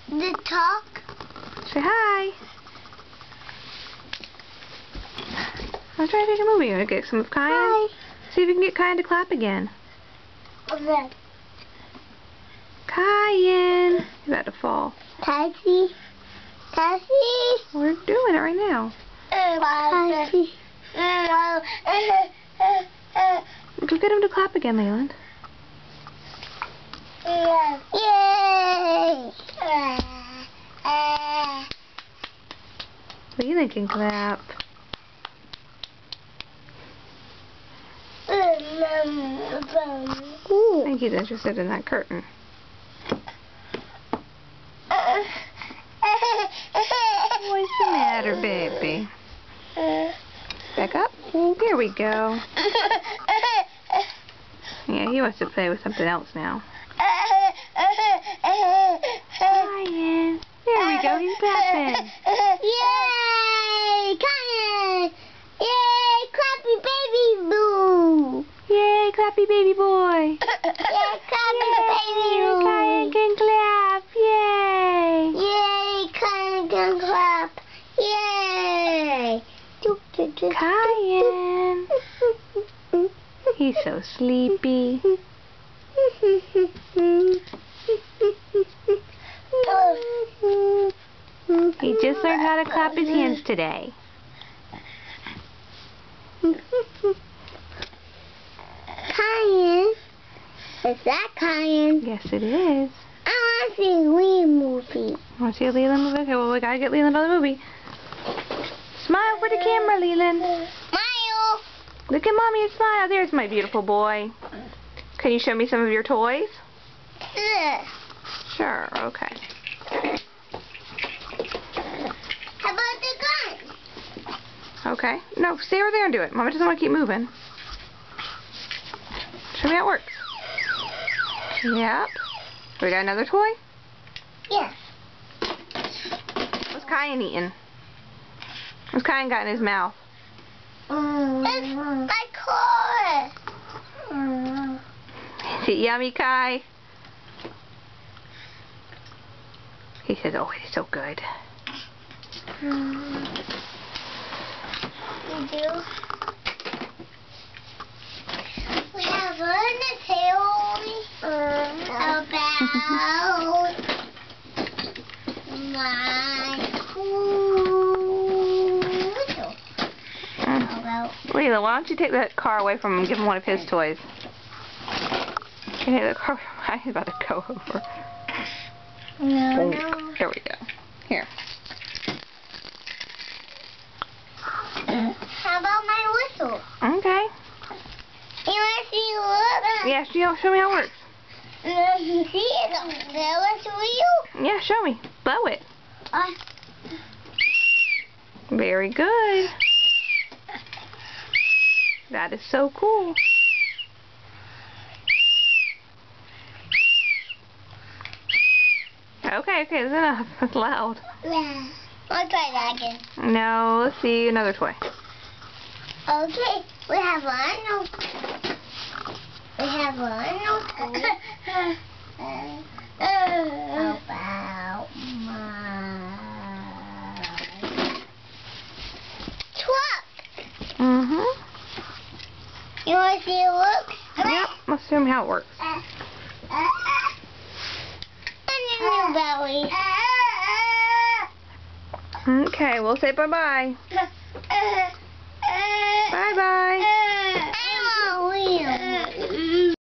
The talk. Say hi. I'll try to take a movie. You want to get some of Kyan? Hi. See if we can get Kyan to clap again. Okay. Kyan. He's about to fall. Taxi. Taxi. We're doing it right now. Taxi. Go get him to clap again, Leland. Yay! Leland can clap. I think he's interested in that curtain. What's the matter, baby? Back up. There we go. Yeah, he wants to play with something else now. Kyan. There we go. He's clapping. Yay! Kyan! Yay! Clappy baby boo! Yay, clappy baby boy. Yay! Clappy baby boo! Kyan can clap. Yay! Yay! Kyan can clap. Yay! Kyan. He's so sleepy. He just learned how to clap his hands today. Kyan? Is that Kyan? Yes, it is. I want to see a Leland movie. Want to see a Leland movie? Okay, well, we gotta get Leland on the movie. Smile for the camera, Leland. Smile! Look at Mommy and smile. There's my beautiful boy. Can you show me some of your toys? Sure, okay. How about the gun? Okay. No, stay over there and do it. Mama doesn't want to keep moving. Show me how it works. Yep. We got another toy? Yes. What's Kyan eating? What's Kyan got in his mouth? It's my car. Is it yummy, Kai? He says, oh, it's so good. You do? We have one theory about my poodle. About Leland, why don't you take that car away from him and give him one of his toys? Can you take the car? I'm about to go over. no. There we go. Here. How about my whistle? Okay. You want to see what? Yeah, show me how it works. See it? That was real? Yeah, show me. Blow it. Very good. That is so cool. Okay, that's enough. That's loud. Yeah. I'll try that again. No, let's see another toy. Okay, we have one. We have one. About my truck. You want to see it work? Yep, let's show me how it works. Belly. Okay, we'll say bye-bye.